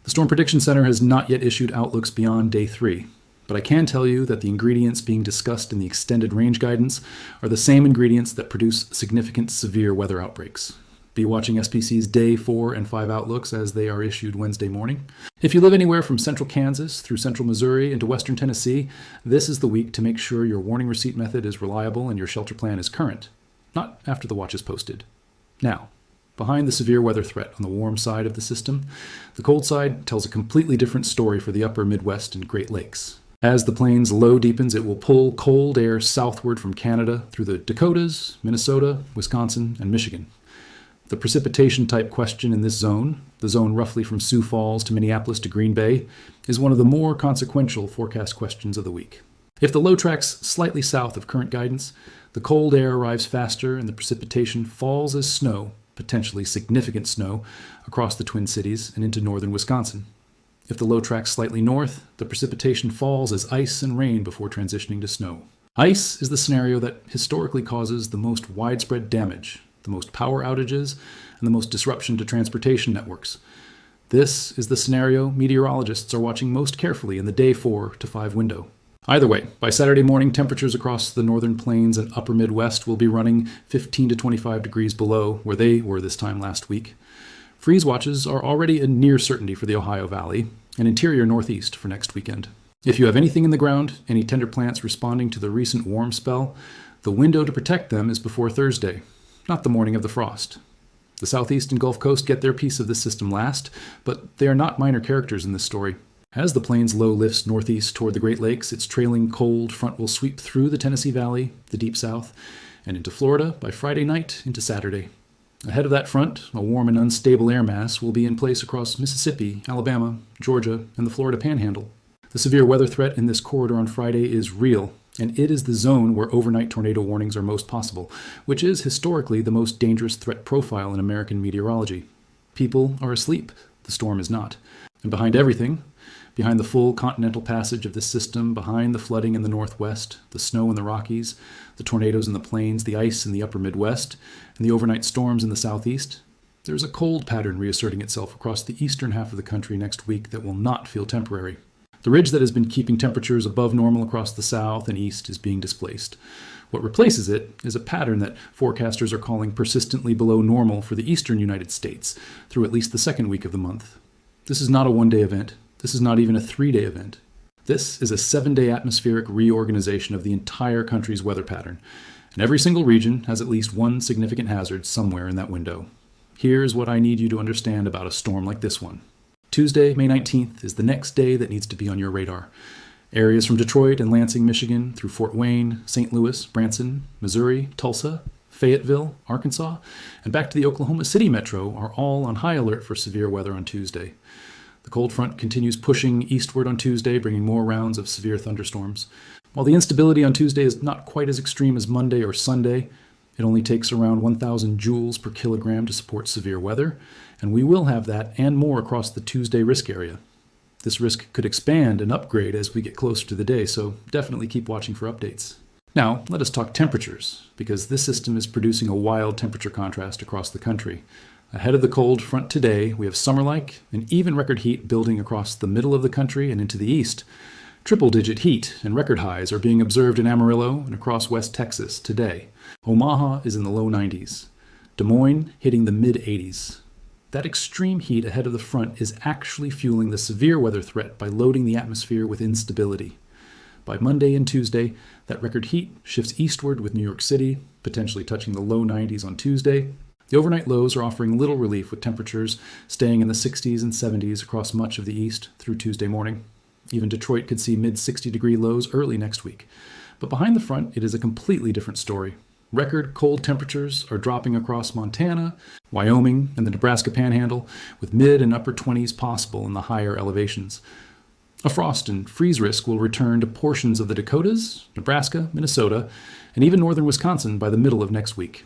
The Storm Prediction Center has not yet issued outlooks beyond day 3, but I can tell you that the ingredients being discussed in the extended range guidance are the same ingredients that produce significant severe weather outbreaks. Be watching SPC's day 4 and 5 outlooks as they are issued Wednesday morning. If you live anywhere from central Kansas through central Missouri into western Tennessee, this is the week to make sure your warning receipt method is reliable and your shelter plan is current, not after the watch is posted. Now, behind the severe weather threat on the warm side of the system, the cold side tells a completely different story for the upper Midwest and Great Lakes. As the plains low deepens, it will pull cold air southward from Canada through the Dakotas, Minnesota, Wisconsin, and Michigan. The precipitation type question in this zone, the zone roughly from Sioux Falls to Minneapolis to Green Bay, is one of the more consequential forecast questions of the week. If the low tracks slightly south of current guidance, the cold air arrives faster and the precipitation falls as snow, potentially significant snow, across the Twin Cities and into northern Wisconsin. If the low tracks slightly north, the precipitation falls as ice and rain before transitioning to snow. Ice is the scenario that historically causes the most widespread damage, the most power outages, and the most disruption to transportation networks. This is the scenario meteorologists are watching most carefully in the day 4 to 5 window. Either way, by Saturday morning, temperatures across the northern plains and upper Midwest will be running 15 to 25 degrees below where they were this time last week. Freeze watches are already a near certainty for the Ohio Valley and interior Northeast for next weekend. If you have anything in the ground, any tender plants responding to the recent warm spell, the window to protect them is before Thursday, not the morning of the frost. The Southeast and Gulf Coast get their piece of this system last, but they are not minor characters in this story. As the plains low lifts northeast toward the Great Lakes, its trailing cold front will sweep through the Tennessee Valley, the Deep South, and into Florida by Friday night into Saturday. Ahead of that front, a warm and unstable air mass will be in place across Mississippi, Alabama, Georgia, and the Florida Panhandle. The severe weather threat in this corridor on Friday is real, and it is the zone where overnight tornado warnings are most possible, which is historically the most dangerous threat profile in American meteorology. People are asleep, the storm is not. And behind everything, behind the full continental passage of this system, behind the flooding in the Northwest, the snow in the Rockies, the tornadoes in the plains, the ice in the upper Midwest, and the overnight storms in the Southeast, there's a cold pattern reasserting itself across the eastern half of the country next week that will not feel temporary. The ridge that has been keeping temperatures above normal across the south and east is being displaced. What replaces it is a pattern that forecasters are calling persistently below normal for the eastern United States through at least the second week of the month. This is not a one-day event. This is not even a 3-day event. This is a 7-day atmospheric reorganization of the entire country's weather pattern, and every single region has at least one significant hazard somewhere in that window. Here's what I need you to understand about a storm like this one. Tuesday, May 19th, is the next day that needs to be on your radar. Areas from Detroit and Lansing, Michigan, through Fort Wayne, St. Louis, Branson, Missouri, Tulsa, Fayetteville, Arkansas, and back to the Oklahoma City metro are all on high alert for severe weather on Tuesday. The cold front continues pushing eastward on Tuesday, bringing more rounds of severe thunderstorms. While the instability on Tuesday is not quite as extreme as Monday or Sunday, it only takes around 1,000 joules per kilogram to support severe weather, and we will have that and more across the Tuesday risk area. This risk could expand and upgrade as we get closer to the day, so definitely keep watching for updates. Now, let us talk temperatures, because this system is producing a wild temperature contrast across the country. Ahead of the cold front today, we have summer-like and even record heat building across the middle of the country and into the east. Triple-digit heat and record highs are being observed in Amarillo and across West Texas today. Omaha is in the low 90s. Des Moines hitting the mid-80s. That extreme heat ahead of the front is actually fueling the severe weather threat by loading the atmosphere with instability. By Monday and Tuesday, that record heat shifts eastward with New York City, potentially touching the low 90s on Tuesday. The overnight lows are offering little relief with temperatures staying in the 60s and 70s across much of the east through Tuesday morning. Even Detroit could see mid-60-degree lows early next week. But behind the front, it is a completely different story. Record cold temperatures are dropping across Montana, Wyoming, and the Nebraska Panhandle, with mid and upper 20s possible in the higher elevations. A frost and freeze risk will return to portions of the Dakotas, Nebraska, Minnesota, and even northern Wisconsin by the middle of next week.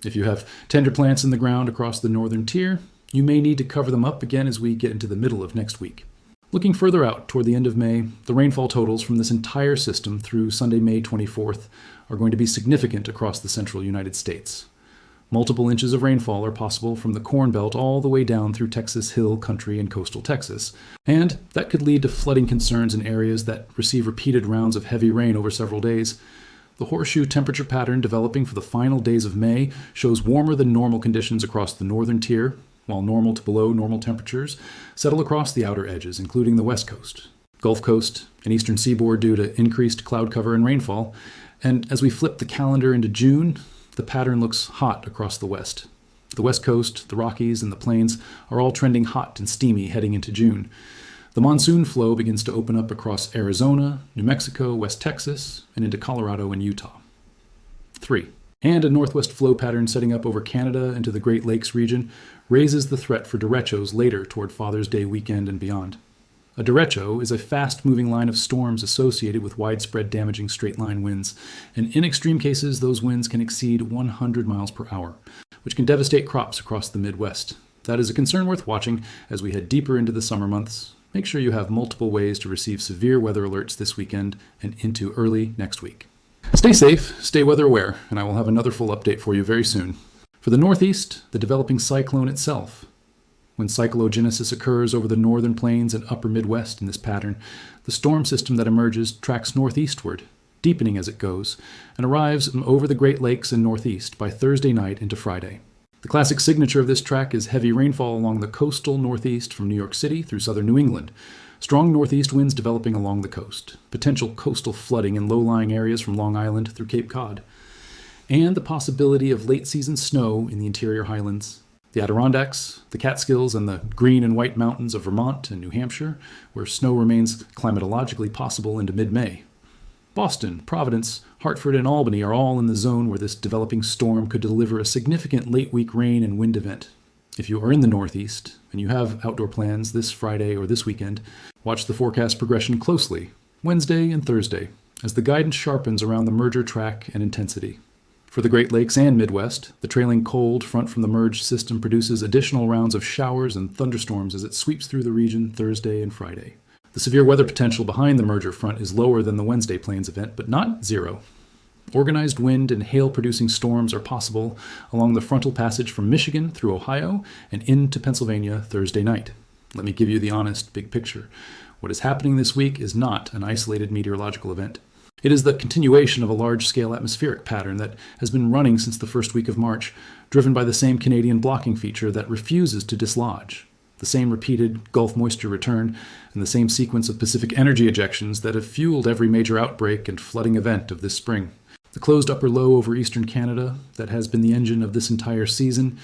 If you have tender plants in the ground across the northern tier, you may need to cover them up again as we get into the middle of next week. Looking further out toward the end of May, the rainfall totals from this entire system through Sunday, May 24th are going to be significant across the central United States. Multiple inches of rainfall are possible from the Corn Belt all the way down through Texas Hill Country and coastal Texas, and that could lead to flooding concerns in areas that receive repeated rounds of heavy rain over several days. The horseshoe temperature pattern developing for the final days of May shows warmer than normal conditions across the northern tier, while normal to below normal temperatures settle across the outer edges, including the west coast, Gulf Coast, and eastern seaboard due to increased cloud cover and rainfall. And as we flip the calendar into June, the pattern looks hot across the west. The west coast, the Rockies, and the plains are all trending hot and steamy heading into June. The monsoon flow begins to open up across Arizona, New Mexico, West Texas, and into Colorado and Utah. 3. And a northwest flow pattern setting up over Canada into the Great Lakes region raises the threat for derechos later toward Father's Day weekend and beyond. A derecho is a fast-moving line of storms associated with widespread damaging straight-line winds, and in extreme cases, those winds can exceed 100 miles per hour, which can devastate crops across the Midwest. That is a concern worth watching as we head deeper into the summer months. Make sure you have multiple ways to receive severe weather alerts this weekend and into early next week. Stay safe, stay weather aware, and I will have another full update for you very soon. For the Northeast, the developing cyclone itself. When cyclogenesis occurs over the northern plains and upper Midwest in this pattern, the storm system that emerges tracks northeastward, deepening as it goes, and arrives over the Great Lakes and northeast by Thursday night into Friday. The classic signature of this track is heavy rainfall along the coastal northeast from New York City through southern New England, strong northeast winds developing along the coast, potential coastal flooding in low-lying areas from Long Island through Cape Cod, and the possibility of late-season snow in the interior highlands, the Adirondacks, the Catskills, and the green and white mountains of Vermont and New Hampshire, where snow remains climatologically possible into mid-May. Boston, Providence, Hartford, and Albany are all in the zone where this developing storm could deliver a significant late-week rain and wind event. If you are in the Northeast and you have outdoor plans this Friday or this weekend, watch the forecast progression closely, Wednesday and Thursday, as the guidance sharpens around the merger track and intensity. For the Great Lakes and Midwest, the trailing cold front from the merged system produces additional rounds of showers and thunderstorms as it sweeps through the region Thursday and Friday. The severe weather potential behind the merger front is lower than the Wednesday Plains event, but not zero. Organized wind and hail-producing storms are possible along the frontal passage from Michigan through Ohio and into Pennsylvania Thursday night. Let me give you the honest big picture. What is happening this week is not an isolated meteorological event. It is the continuation of a large-scale atmospheric pattern that has been running since the first week of March, driven by the same Canadian blocking feature that refuses to dislodge, the same repeated Gulf moisture return, and the same sequence of Pacific energy ejections that have fueled every major outbreak and flooding event of this spring. The closed upper low over eastern Canada that has been the engine of this entire season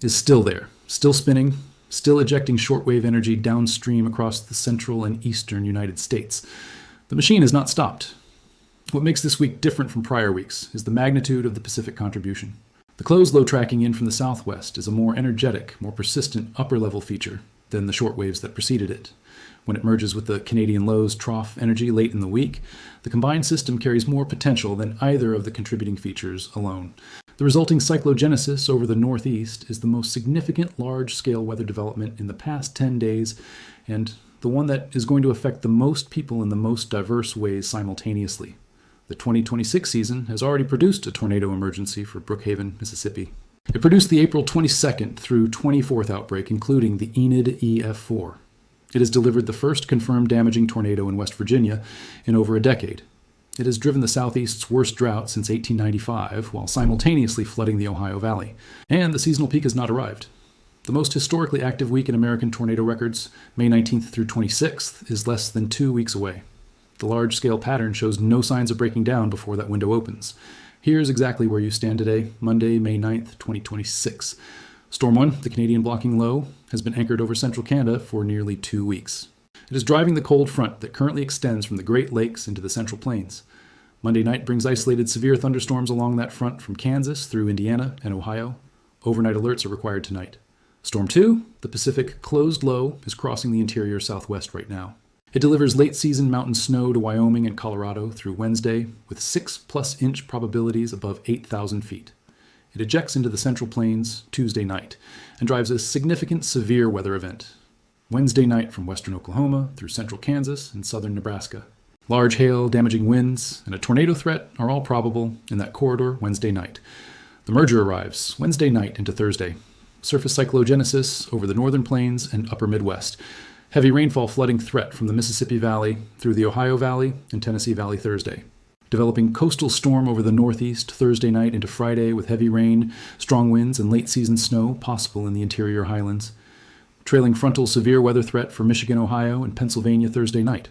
is still there, still spinning, still ejecting shortwave energy downstream across the central and eastern United States. The machine has not stopped. What makes this week different from prior weeks is the magnitude of the Pacific contribution. The closed low tracking in from the southwest is a more energetic, more persistent upper-level feature than the shortwaves that preceded it. When it merges with the Canadian low's trough energy late in the week, the combined system carries more potential than either of the contributing features alone. The resulting cyclogenesis over the northeast is the most significant large-scale weather development in the past 10 days, and the one that is going to affect the most people in the most diverse ways simultaneously. The 2026 season has already produced a tornado emergency for Brookhaven, Mississippi. It produced the April 22nd through 24th outbreak, including the Enid EF4. It has delivered the first confirmed damaging tornado in West Virginia in over a decade. It has driven the Southeast's worst drought since 1895, while simultaneously flooding the Ohio Valley. And the seasonal peak has not arrived. The most historically active week in American tornado records, May 19th through 26th, is less than 2 weeks away. The large-scale pattern shows no signs of breaking down before that window opens. Here's exactly where you stand today, Monday, May 9th, 2026. Storm 1, the Canadian blocking low, has been anchored over central Canada for nearly 2 weeks. It is driving the cold front that currently extends from the Great Lakes into the Central Plains. Monday night brings isolated severe thunderstorms along that front from Kansas through Indiana and Ohio. Overnight alerts are required tonight. Storm 2, the Pacific closed low, is crossing the interior southwest right now. It delivers late-season mountain snow to Wyoming and Colorado through Wednesday with 6+ inch probabilities above 8,000 feet. It ejects into the Central Plains Tuesday night and drives a significant severe weather event. Wednesday night from western Oklahoma through central Kansas and southern Nebraska. Large hail, damaging winds, and a tornado threat are all probable in that corridor Wednesday night. The merger arrives Wednesday night into Thursday. Surface cyclogenesis over the northern plains and upper Midwest. Heavy rainfall flooding threat from the Mississippi Valley through the Ohio Valley and Tennessee Valley Thursday. Developing coastal storm over the northeast Thursday night into Friday with heavy rain, strong winds, and late season snow possible in the interior highlands. Trailing frontal severe weather threat for Michigan, Ohio, and Pennsylvania Thursday night.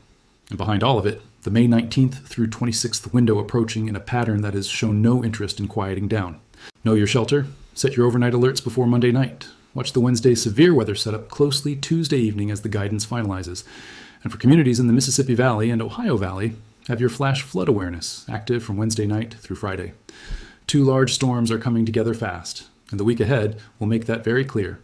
And behind all of it, the May 19th through 26th window approaching in a pattern that has shown no interest in quieting down. Know your shelter. Set your overnight alerts before Monday night. Watch the Wednesday severe weather setup closely Tuesday evening as the guidance finalizes. And for communities in the Mississippi Valley and Ohio Valley, have your flash flood awareness active from Wednesday night through Friday. 2 large storms are coming together fast, and the week ahead will make that very clear.